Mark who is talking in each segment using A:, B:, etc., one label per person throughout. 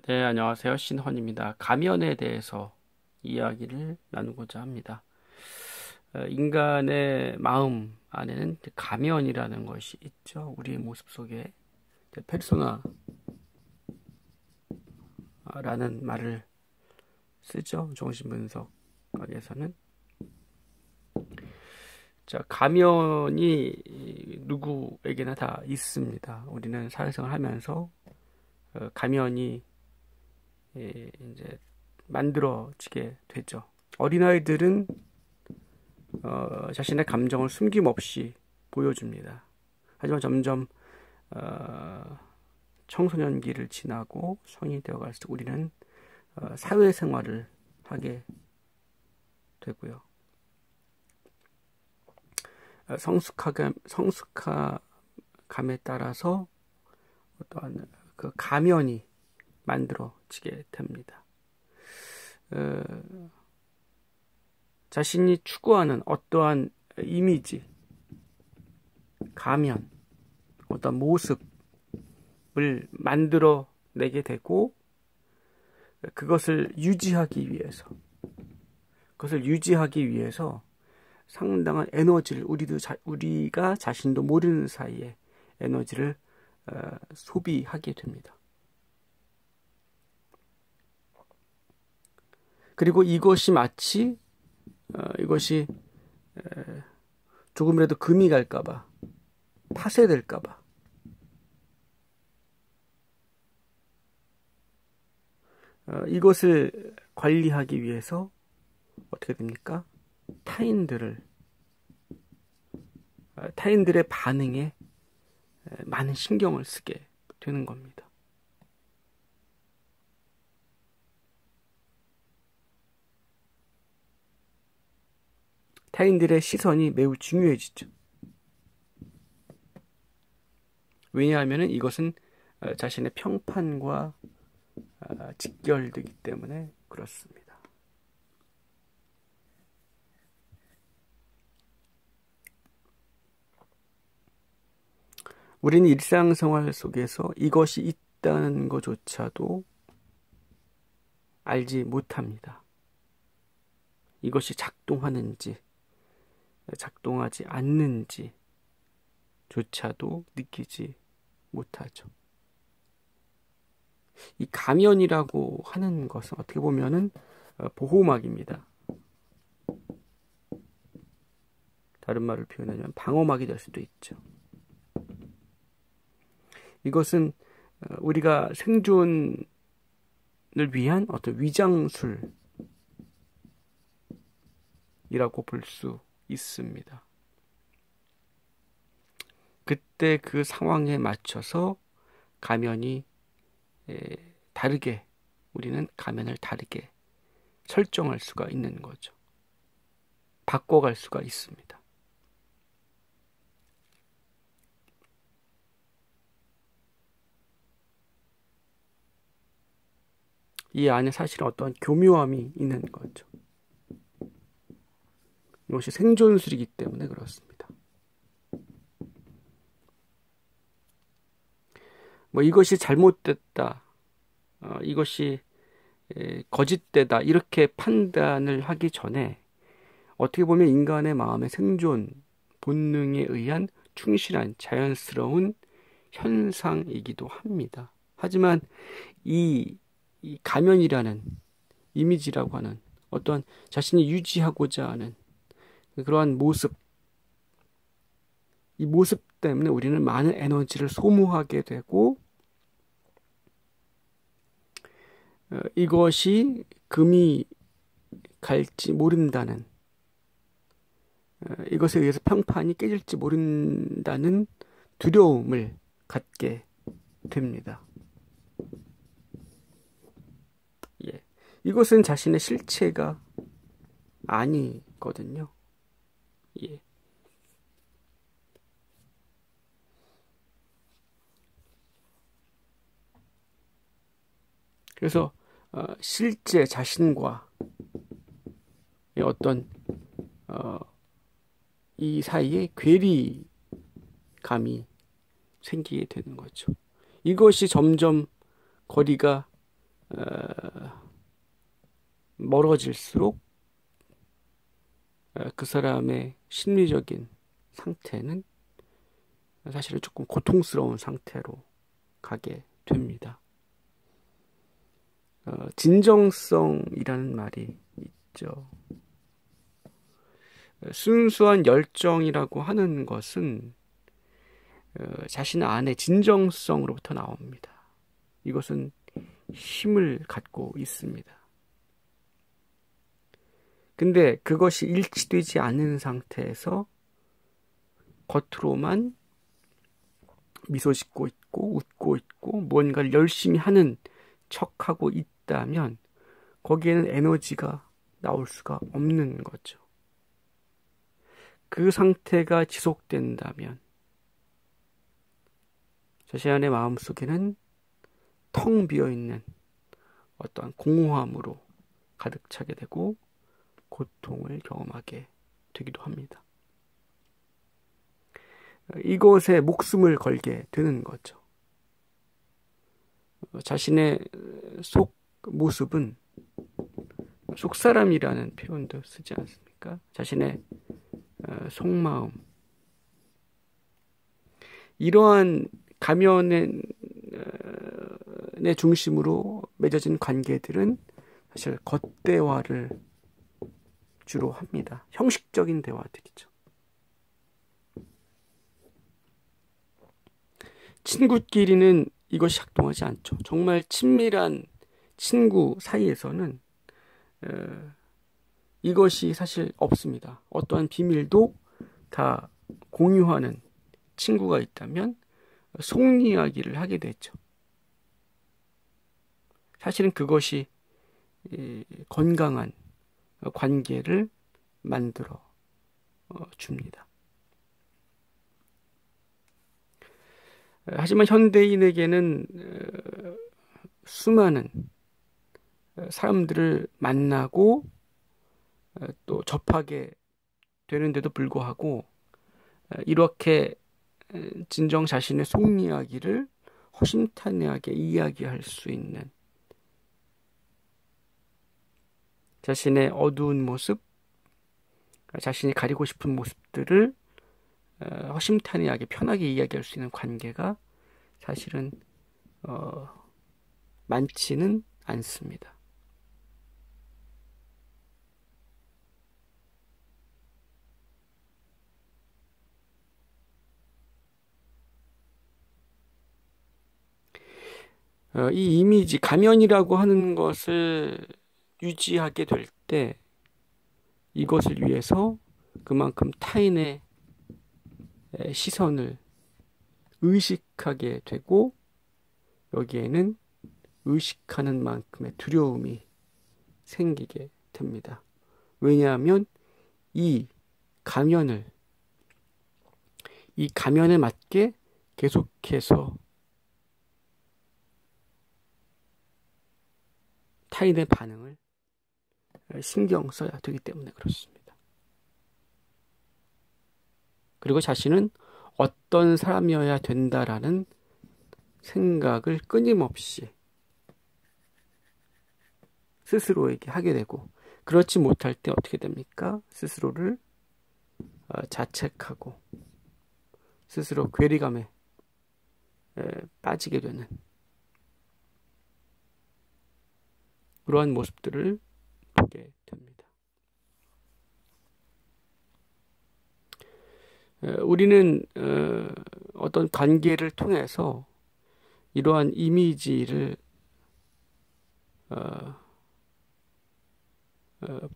A: 네, 안녕하세요. 신헌입니다. 가면에 대해서 이야기를 나누고자 합니다. 인간의 마음 안에는 가면이라는 것이 있죠. 우리의 모습 속에 페르소나라는 말을 쓰죠. 정신분석학에서는. 자, 가면이 누구에게나 다 있습니다. 우리는 사회생활 하면서 가면이 이제 만들어지게 되죠. 어린아이들은 자신의 감정을 숨김없이 보여줍니다. 하지만 점점 청소년기를 지나고 성인이 되어갈 때 우리는 사회생활을 하게 되고요. 성숙함에 따라서 어떠한 그 가면이 만들어지게 됩니다. 자신이 추구하는 어떠한 이미지, 가면, 어떤 모습을 만들어내게 되고 그것을 유지하기 위해서 상당한 에너지를 우리가 자신도 모르는 사이에 에너지를 소비하게 됩니다. 그리고 이것이 마치 이것이 조금이라도 금이 갈까봐, 파쇄될까봐 이것을 관리하기 위해서 어떻게 됩니까? 타인들의 반응에 많은 신경을 쓰게 되는 겁니다. 타인들의 시선이 매우 중요해지죠. 왜냐하면 이것은 자신의 평판과 직결되기 때문에 그렇습니다. 우리는 일상생활 속에서 이것이 있다는 것조차도 알지 못합니다. 이것이 작동하는지 작동하지 않는지 조차도 느끼지 못하죠. 이 가면이라고 하는 것은 어떻게 보면은 보호막입니다. 다른 말을 표현하면 방어막이 될 수도 있죠. 이것은 우리가 생존을 위한 어떤 위장술이라고 볼 수 있습니다. 그때 그 상황에 맞춰서 가면이 우리는 가면을 다르게 설정할 수가 있는 거죠. 바꿔갈 수가 있습니다. 이 안에 사실은 어떠한 교묘함이 있는 거죠. 이것이 생존술이기 때문에 그렇습니다. 이것이 잘못됐다, 이것이 거짓되다 이렇게 판단을 하기 전에 어떻게 보면 인간의 마음의 생존 본능에 의한 충실한 자연스러운 현상이기도 합니다. 하지만 이 가면이라는 이미지라고 하는 어떠한 자신이 유지하고자 하는 그러한 이 모습 때문에 우리는 많은 에너지를 소모하게 되고 이것이 금이 갈지 모른다는, 이것에 의해서 평판이 깨질지 모른다는 두려움을 갖게 됩니다. 예. 이것은 자신의 실체가 아니거든요. 예. 그래서 실제 자신과 어떤 이 사이에 괴리감이 생기게 되는 거죠. 이것이 점점 거리가 멀어질수록 그 사람의 심리적인 상태는 사실은 조금 고통스러운 상태로 가게 됩니다. 진정성이라는 말이 있죠. 순수한 열정이라고 하는 것은 자신 안의 진정성으로부터 나옵니다. 이것은 힘을 갖고 있습니다. 근데 그것이 일치되지 않는 상태에서 겉으로만 미소 짓고 있고 웃고 있고 뭔가를 열심히 하는 척하고 있다면 거기에는 에너지가 나올 수가 없는 거죠. 그 상태가 지속된다면 자신 안의 마음속에는 텅 비어있는 어떠한 공허함으로 가득 차게 되고 고통을 경험하게 되기도 합니다. 이것에 목숨을 걸게 되는 거죠. 자신의 속 모습은 속사람이라는 표현도 쓰지 않습니까? 자신의 속마음. 이러한 가면의 중심으로 맺어진 관계들은 사실 겉대화를 주로 합니다. 형식적인 대화들이죠. 친구끼리는 이것이 작동하지 않죠. 정말 친밀한 친구 사이에서는 이것이 사실 없습니다. 어떠한 비밀도 다 공유하는 친구가 있다면 속 이야기를 하게 되죠. 사실은 그것이 건강한 관계를 만들어 줍니다. 하지만 현대인에게는 수많은 사람들을 만나고 또 접하게 되는데도 불구하고 이렇게 진정 자신의 속 이야기를 허심탄회하게 이야기할 수 있는 자신의 어두운 모습, 자신이 가리고 싶은 모습들을 허심탄회하게 편하게 이야기할 수 있는 관계가 사실은 많지는 않습니다. 이 이미지, 가면이라고 하는 것을 유지하게 될 때 이것을 위해서 그만큼 타인의 시선을 의식하게 되고 여기에는 의식하는 만큼의 두려움이 생기게 됩니다. 왜냐하면 이 가면에 맞게 계속해서 타인의 반응을 신경 써야 되기 때문에 그렇습니다. 그리고 자신은 어떤 사람이어야 된다라는 생각을 끊임없이 스스로에게 하게 되고 그렇지 못할 때 어떻게 됩니까? 스스로를 자책하고 스스로 괴리감에 빠지게 되는 그러한 모습들을 보게 됩니다. 우리는 어떤 관계를 통해서 이러한 이미지를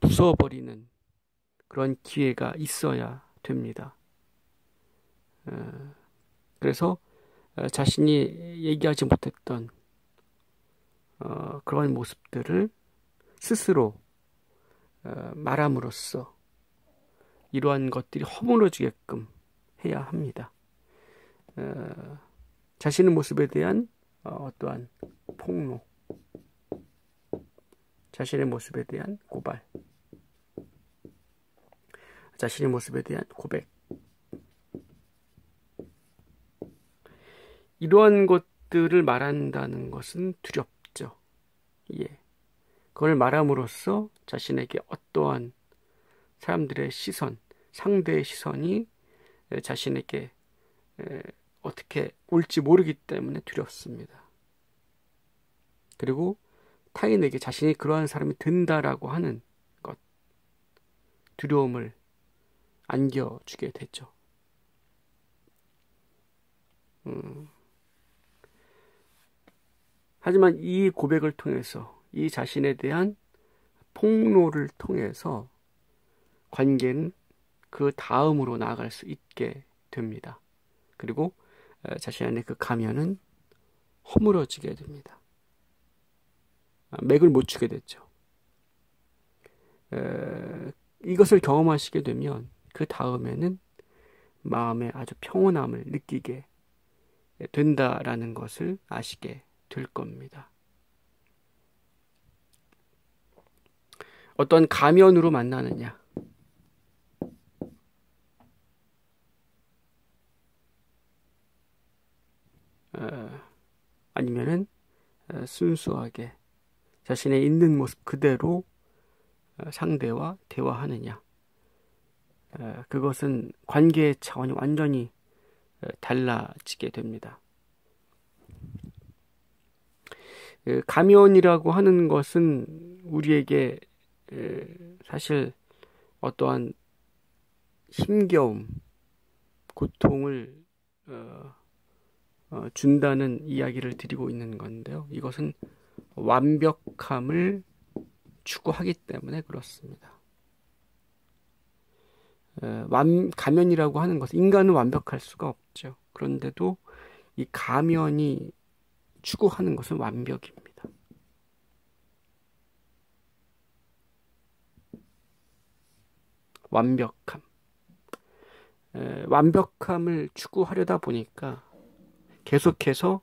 A: 부숴버리는 그런 기회가 있어야 됩니다. 그래서 자신이 얘기하지 못했던 그런 모습들을 스스로 말함으로써 이러한 것들이 허물어지게끔 해야 합니다. 자신의 모습에 대한 어떠한 폭로, 자신의 모습에 대한 고발, 자신의 모습에 대한 고백, 이러한 것들을 말한다는 것은 두렵죠. 예. 그걸 말함으로써 자신에게 어떠한 사람들의 시선, 상대의 시선이 자신에게 어떻게 올지 모르기 때문에 두렵습니다. 그리고 타인에게 자신이 그러한 사람이 된다라고 하는 것, 두려움을 안겨주게 되죠. 하지만 이 고백을 통해서, 이 자신에 대한 폭로를 통해서 관계는 그 다음으로 나아갈 수 있게 됩니다. 그리고 자신 안에 그 가면은 허물어지게 됩니다. 맥을 못 추게 됐죠. 이것을 경험하시게 되면 그 다음에는 마음에 아주 평온함을 느끼게 된다라는 것을 아시게 될 겁니다. 어떤 가면으로 만나느냐? 아니면은 순수하게 자신의 있는 모습 그대로 상대와 대화하느냐? 그것은 관계의 차원이 완전히 달라지게 됩니다. 가면이라고 하는 것은 우리에게 사실 어떠한 힘겨움, 고통을 준다는 이야기를 드리고 있는 건데요. 이것은 완벽함을 추구하기 때문에 그렇습니다. 가면이라고 하는 것은 인간은 완벽할 수가 없죠. 그런데도 이 가면이 추구하는 것은 완벽입니다. 완벽함. 완벽함을 추구하려다 보니까 계속해서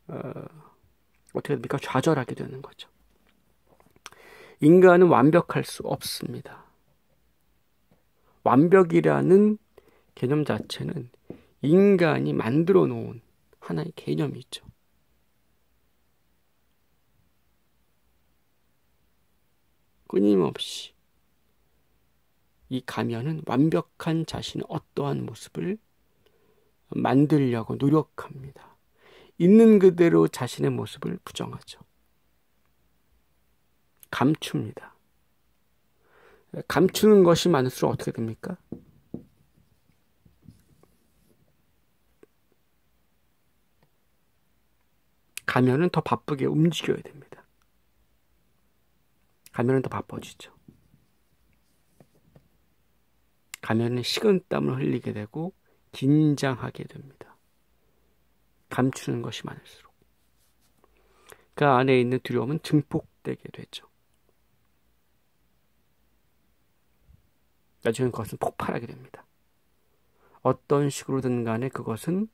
A: 어떻게 됩니까? 좌절하게 되는 거죠. 인간은 완벽할 수 없습니다. 완벽이라는 개념 자체는 인간이 만들어 놓은 하나의 개념이죠. 끊임없이 이 가면은 완벽한 자신의 어떠한 모습을 만들려고 노력합니다. 있는 그대로 자신의 모습을 부정하죠. 감춥니다. 감추는 것이 많을수록 어떻게 됩니까? 가면은 더 바쁘게 움직여야 됩니다. 가면은 더 바빠지죠. 가면은 식은땀을 흘리게 되고 긴장하게 됩니다. 감추는 것이 많을수록. 그 안에 있는 두려움은 증폭되게 되죠. 나중에 그것은 폭발하게 됩니다. 어떤 식으로든 간에 그것은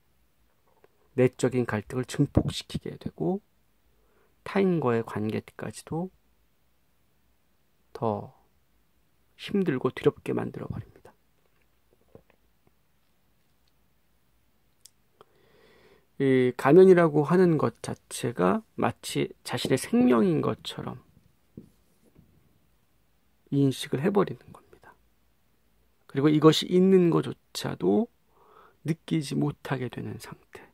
A: 내적인 갈등을 증폭시키게 되고 타인과의 관계까지도 더 힘들고 두렵게 만들어버립니다. 이 가면이라고 하는 것 자체가 마치 자신의 생명인 것처럼 인식을 해버리는 겁니다. 그리고 이것이 있는 것조차도 느끼지 못하게 되는 상태.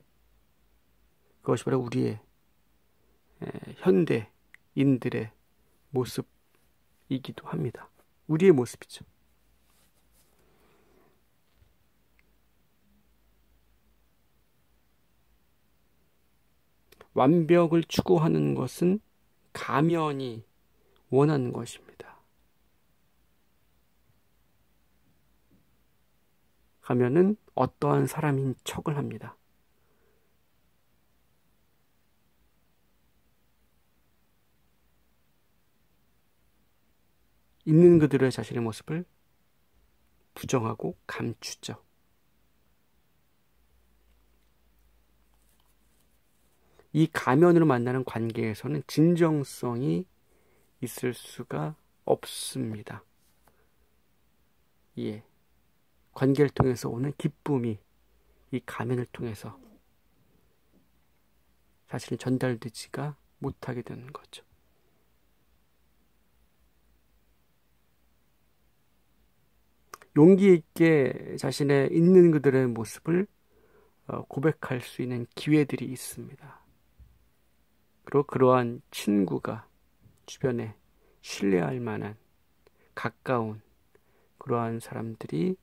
A: 그것이 바로 우리의 현대인들의 모습이기도 합니다. 우리의 모습이죠. 완벽을 추구하는 것은 가면이 원하는 것입니다. 가면은 어떠한 사람인 척을 합니다. 있는 그들의 자신의 모습을 부정하고 감추죠. 이 가면으로 만나는 관계에서는 진정성이 있을 수가 없습니다. 예. 관계를 통해서 오는 기쁨이 이 가면을 통해서 사실은 전달되지가 못하게 되는 거죠. 용기 있게 자신의 있는 그들의 모습을 고백할 수 있는 기회들이 있습니다. 그리고 그러한 친구가 주변에 신뢰할 만한 가까운 그러한 사람들이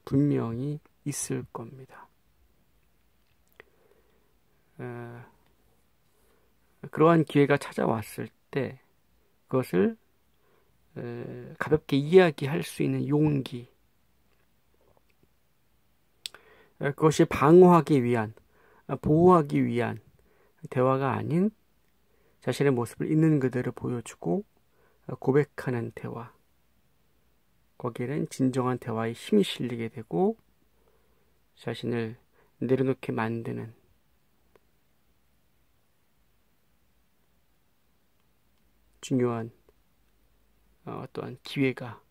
A: 분명히 있을 겁니다. 그러한 기회가 찾아왔을 때 그것을 가볍게 이야기할 수 있는 용기, 그것이 방어하기 위한, 보호하기 위한 대화가 아닌 자신의 모습을 있는 그대로 보여주고 고백하는 대화, 거기에는 진정한 대화의 힘이 실리게 되고 자신을 내려놓게 만드는 중요한 어떠한 기회가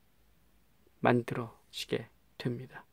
A: 만들어지게 됩니다.